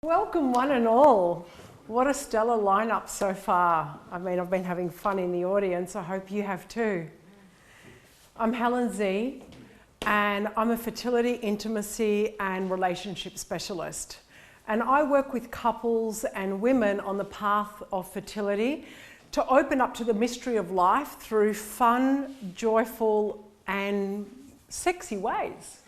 Welcome one and all. What a stellar lineup so far. I mean, I've been having fun in the audience. I hope you have too. I'm Helen Z, and I'm a fertility, intimacy and relationship specialist. And I work with couples and women on the path of fertility to open up to the mystery of life through fun, joyful and sexy ways.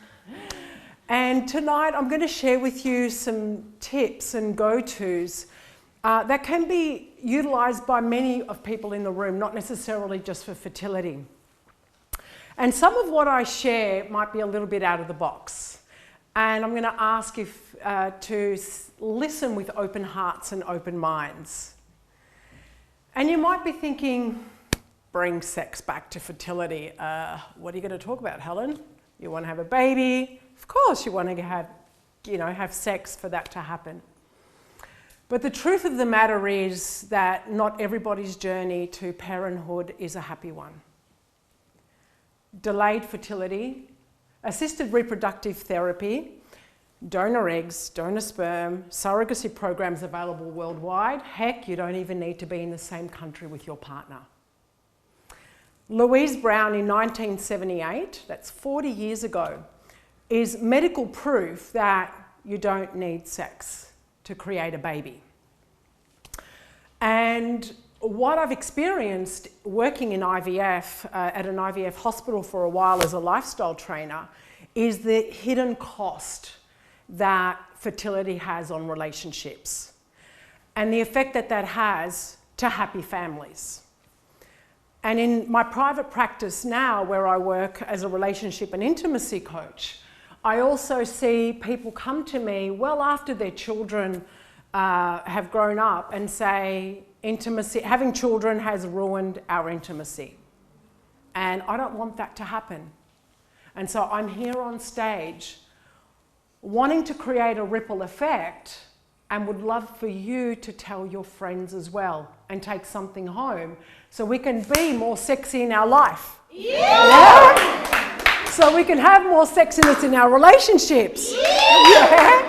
And tonight I'm going to share with you some tips and go-tos that can be utilised by many of people in the room, not necessarily just for fertility. And some of what I share might be a little bit out of the box. And I'm going to ask if to listen with open hearts and open minds. And you might be thinking, bring sex back to fertility. What are you going to talk about, Helen? You want to have a baby? Of course you want to have sex for that to happen. But the truth of the matter is that not everybody's journey to parenthood is a happy one. Delayed fertility, assisted reproductive therapy, donor eggs, donor sperm, surrogacy programs available worldwide. Heck, you don't even need to be in the same country with your partner. Louise Brown in 1978, that's 40 years ago, is medical proof that you don't need sex to create a baby. And what I've experienced working in IVF, at an IVF hospital for a while as a lifestyle trainer, is the hidden cost that fertility has on relationships and the effect that that has to happy families. And in my private practice now, where I work as a relationship and intimacy coach, I also see people come to me well after their children have grown up and say, having children has ruined our intimacy. And I don't want that to happen. And so I'm here on stage wanting to create a ripple effect and would love for you to tell your friends as well and take something home so we can be more sexy in our life. Yeah? So we can have more sexiness in our relationships. Yeah?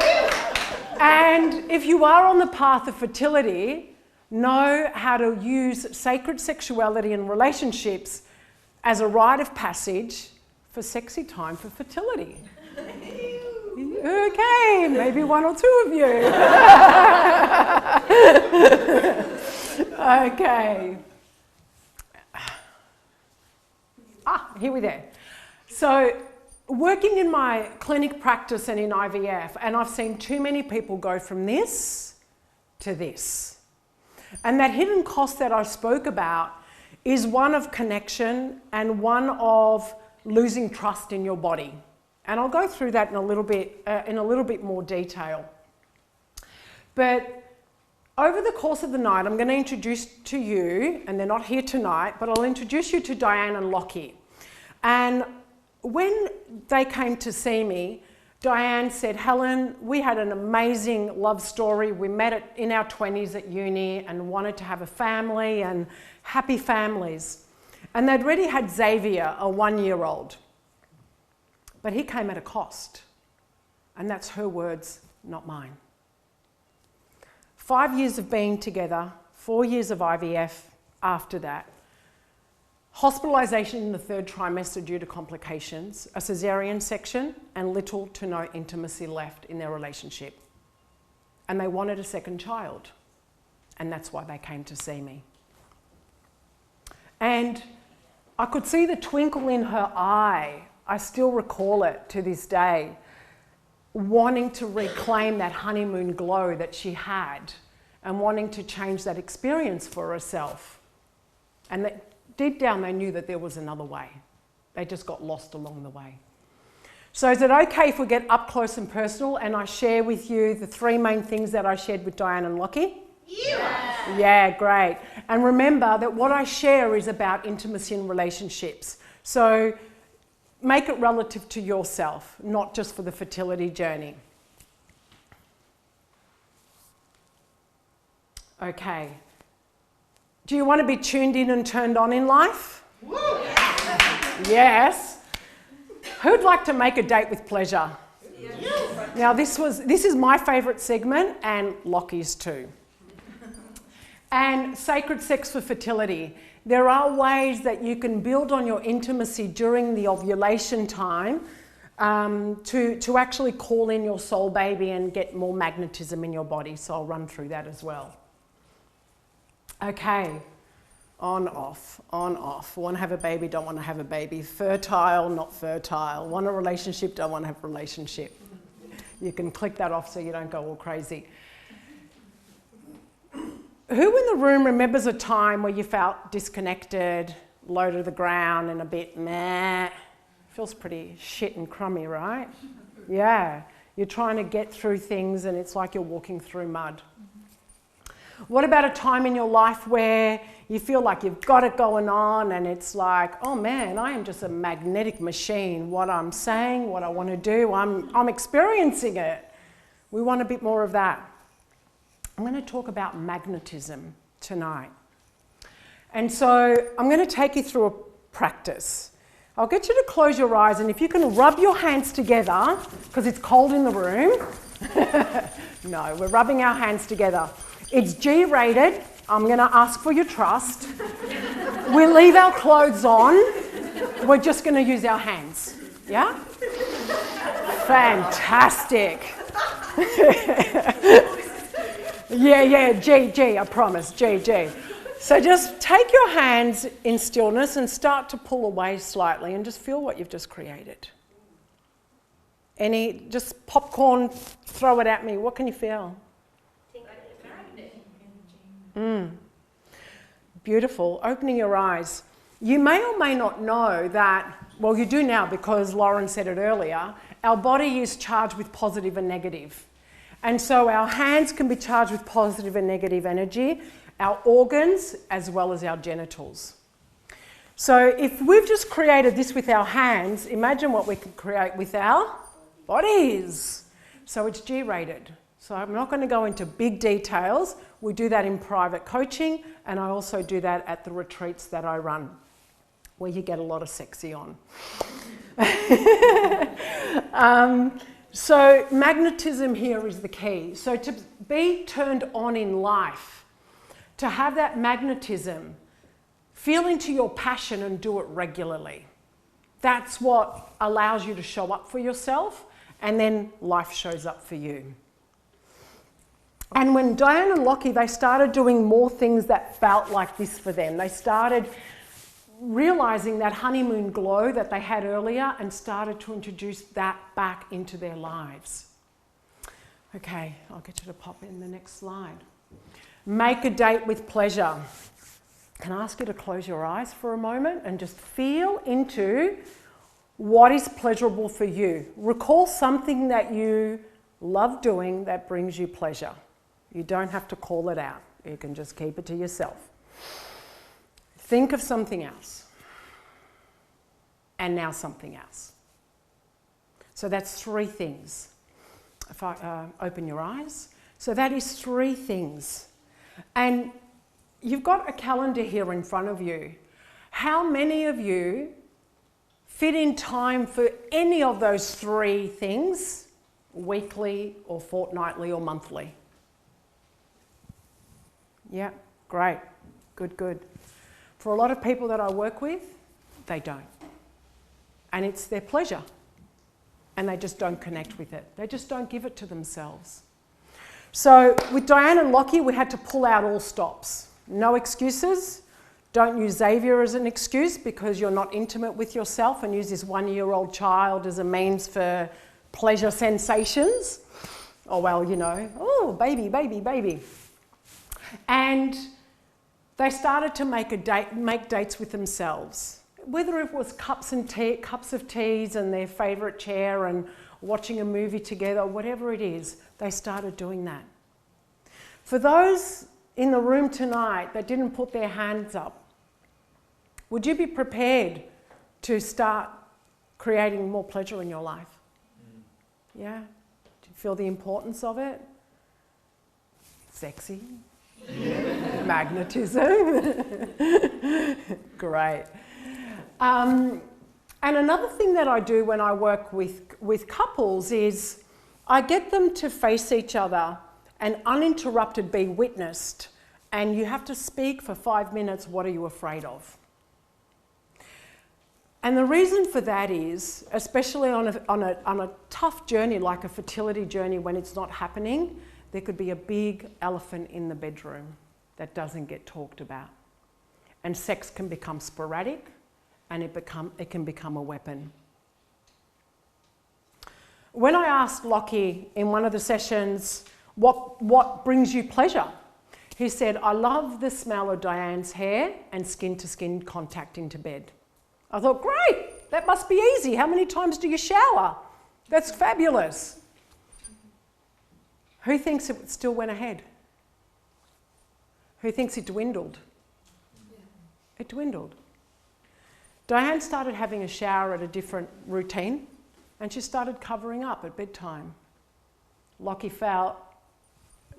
And if you are on the path of fertility, know how to use sacred sexuality and relationships as a rite of passage for sexy time for fertility. Okay, maybe one or two of you. Okay. Here we go. So, working in my clinic practice and in IVF, and I've seen too many people go from this to this. And that hidden cost that I spoke about is one of connection and one of losing trust in your body. And I'll go through that in a little bit more detail. But over the course of the night, I'm going to introduce to you, and they're not here tonight, but I'll introduce you to Diane and Lockie. And when they came to see me, Diane said, Helen, we had an amazing love story. We met in our 20s at uni and wanted to have a family and happy families. And they'd already had Xavier, a 1-year-old. But he came at a cost. And that's her words, not mine. 5 years of being together, 4 years of IVF after that. Hospitalisation in the 3rd trimester due to complications, a caesarean section, and little to no intimacy left in their relationship. And they wanted a second child. And that's why they came to see me. And I could see the twinkle in her eye. I still recall it to this day, wanting to reclaim that honeymoon glow that she had and wanting to change that experience for herself. And that deep down they knew that there was another way. They just got lost along the way. So is it okay if we get up close and personal and I share with you the 3 main things that I shared with Diane and Lockie? Yeah. Yeah, great. And remember that what I share is about intimacy and relationships. So make it relative to yourself, not just for the fertility journey. Okay. Do you want to be tuned in and turned on in life? Yes. Who'd like to make a date with pleasure? Now this is my favourite segment, and Lockie's too. And sacred sex for fertility. There are ways that you can build on your intimacy during the ovulation time to actually call in your soul baby and get more magnetism in your body. So I'll run through that as well. Okay, on, off, on, off. Want to have a baby, don't want to have a baby. Fertile, not fertile. Want a relationship, don't want to have a relationship. You can click that off so you don't go all crazy. Who in the room remembers a time where you felt disconnected, low to the ground and a bit meh? Feels pretty shit and crummy, right? Yeah, you're trying to get through things and it's like you're walking through mud. What about a time in your life where you feel like you've got it going on and it's like, oh man, I am just a magnetic machine. What I'm saying, what I want to do, I'm experiencing it. We want a bit more of that. I'm going to talk about magnetism tonight. And so I'm going to take you through a practice. I'll get you to close your eyes, and if you can rub your hands together, because it's cold in the room. No, we're rubbing our hands together. It's G-rated. I'm going to ask for your trust. We'll leave our clothes on. We're just going to use our hands. Yeah? Fantastic. Yeah, G, I promise, G. So just take your hands in stillness and start to pull away slightly and just feel what you've just created. Just popcorn, throw it at me. What can you feel? Beautiful. Opening your eyes. You may or may not know that, well, you do now because Lauren said it earlier, our body is charged with positive and negative. And so our hands can be charged with positive and negative energy, our organs, as well as our genitals. So if we've just created this with our hands, imagine what we could create with our bodies. So it's G-rated. So I'm not going to go into big details. We do that in private coaching, and I also do that at the retreats that I run, where you get a lot of sexy on. So magnetism here is the key. So to be turned on in life, to have that magnetism, feel into your passion and do it regularly. That's what allows you to show up for yourself, and then life shows up for you. And when Diane and Lockie, they started doing more things that felt like this for them. They started realizing that honeymoon glow that they had earlier and started to introduce that back into their lives. Okay, I'll get you to pop in the next slide. Make a date with pleasure. Can I ask you to close your eyes for a moment and just feel into what is pleasurable for you? Recall something that you love doing that brings you pleasure. You don't have to call it out. You can just keep it to yourself. Think of something else. And now something else. So that's 3 things. If I open your eyes. So that is 3 things. And you've got a calendar here in front of you. How many of you fit in time for any of those 3 things, weekly or fortnightly or monthly? Yeah, great. Good. For a lot of people that I work with, they don't. And it's their pleasure. And they just don't connect with it. They just don't give it to themselves. So with Diane and Lockie, we had to pull out all stops. No excuses. Don't use Xavier as an excuse because you're not intimate with yourself, and use this 1-year-old child as a means for pleasure sensations. Oh, well, you know, oh, baby. And they started to make dates with themselves. Whether it was cups of teas and their favourite chair and watching a movie together, whatever it is, they started doing that. For those in the room tonight that didn't put their hands up, would you be prepared to start creating more pleasure in your life? Yeah? Do you feel the importance of it? Sexy. Magnetism. Great. And another thing that I do when I work with couples is I get them to face each other and uninterrupted be witnessed, and you have to speak for 5 minutes, what are you afraid of? And the reason for that is, especially on a tough journey like a fertility journey when it's not happening, there could be a big elephant in the bedroom that doesn't get talked about. And sex can become sporadic, and it can become a weapon. When I asked Lockie in one of the sessions, what brings you pleasure? He said, I love the smell of Diane's hair and skin-to-skin contact into bed. I thought, great, that must be easy. How many times do you shower? That's fabulous. Who thinks it still went ahead? Who thinks it dwindled? It dwindled. Diane started having a shower at a different routine, and she started covering up at bedtime. Lockie felt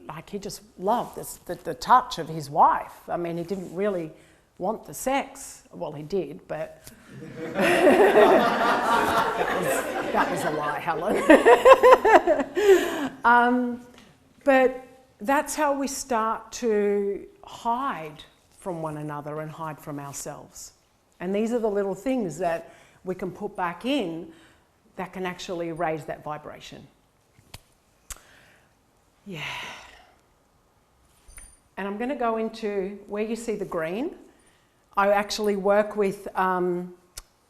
like he just loved the touch of his wife. I mean, he didn't really want the sex. Well, he did, but that was a lie, Helen. But that's how we start to hide from one another and hide from ourselves. And these are the little things that we can put back in that can actually raise that vibration. Yeah. And I'm going to go into where you see the green. I actually work with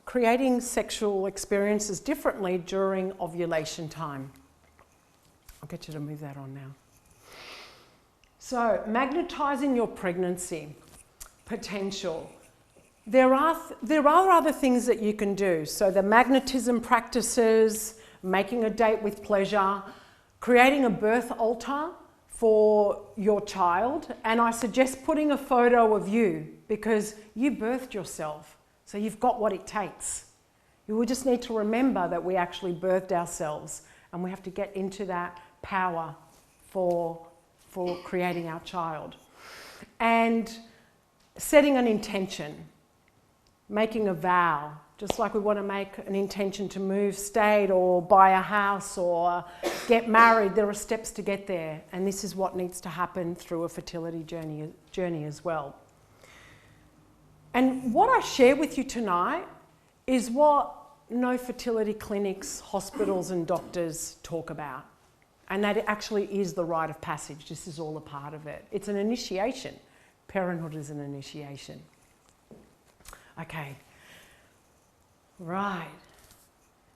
creating sexual experiences differently during ovulation time. I'll get you to move that on now. So, magnetizing your pregnancy potential. There are other things that you can do. So the magnetism practices, making a date with pleasure, creating a birth altar for your child. And I suggest putting a photo of you because you birthed yourself. So you've got what it takes. You will just need to remember that we actually birthed ourselves, and we have to get into that power for creating our child. And setting an intention, making a vow, just like we want to make an intention to move state or buy a house or get married. There are steps to get there, and this is what needs to happen through a fertility journey as well. And what I share with you tonight is what no fertility clinics, hospitals and doctors talk about, and that it actually is the rite of passage. This is all a part of it. It's an initiation. Parenthood is an initiation. Okay. Right.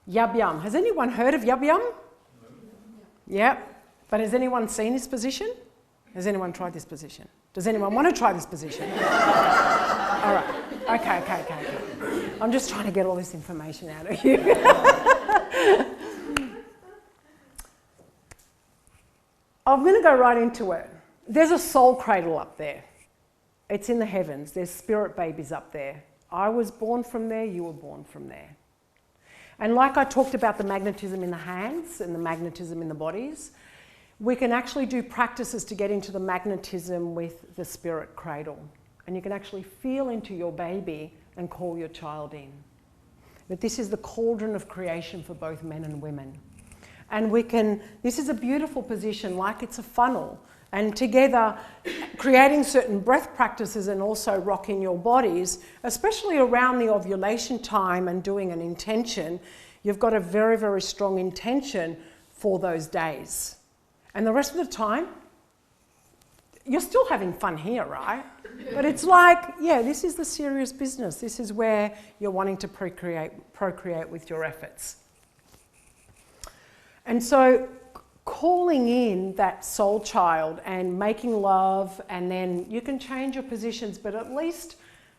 Yub yum. Has anyone heard of yub yum? Yep. But has anyone seen this position? Has anyone tried this position? Does anyone want to try this position? All right. Okay. I'm just trying to get all this information out of you. I'm going to go right into it. There's a soul cradle up there. It's in the heavens. There's spirit babies up there. I was born from there, you were born from there. And like I talked about the magnetism in the hands and the magnetism in the bodies, we can actually do practices to get into the magnetism with the spirit cradle. And you can actually feel into your baby and call your child in. But this is the cauldron of creation for both men and women. And this is a beautiful position, like it's a funnel. And together, creating certain breath practices and also rocking your bodies, especially around the ovulation time and doing an intention, you've got a very, very strong intention for those days. And the rest of the time, you're still having fun here, right? But it's like, yeah, this is the serious business. This is where you're wanting to procreate with your efforts. And so, calling in that soul child and making love, and then you can change your positions, but at least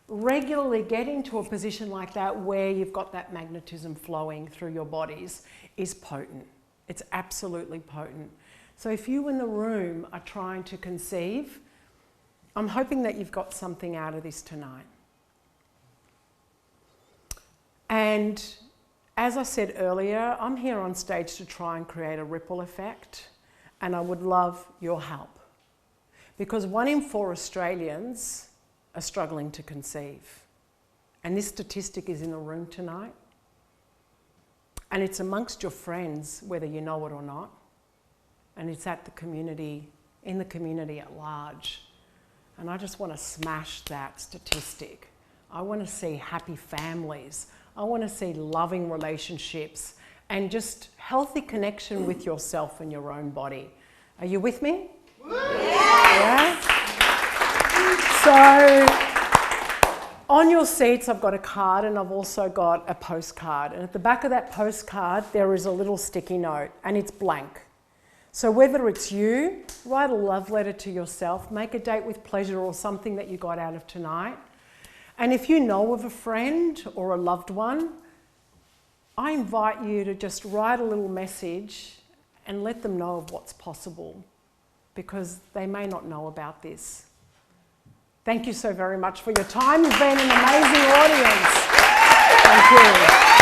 regularly getting to a position like that where you've got that magnetism flowing through your bodies is potent. It's absolutely potent. So if you in the room are trying to conceive, I'm hoping that you've got something out of this tonight. And as I said earlier, I'm here on stage to try and create a ripple effect, and I would love your help. Because 1 in 4 Australians are struggling to conceive. And this statistic is in the room tonight. And it's amongst your friends, whether you know it or not. and it's at the community, in the community at large. And I just want to smash that statistic. I want to see happy families. I want to see loving relationships and just healthy connection with yourself and your own body. Are you with me? Yeah? So, on your seats I've got a card and I've also got a postcard. And at the back of that postcard there is a little sticky note and it's blank. So whether it's you, write a love letter to yourself, make a date with pleasure or something that you got out of tonight. And if you know of a friend or a loved one, I invite you to just write a little message and let them know of what's possible, because they may not know about this. Thank you so very much for your time. You've been an amazing audience. Thank you.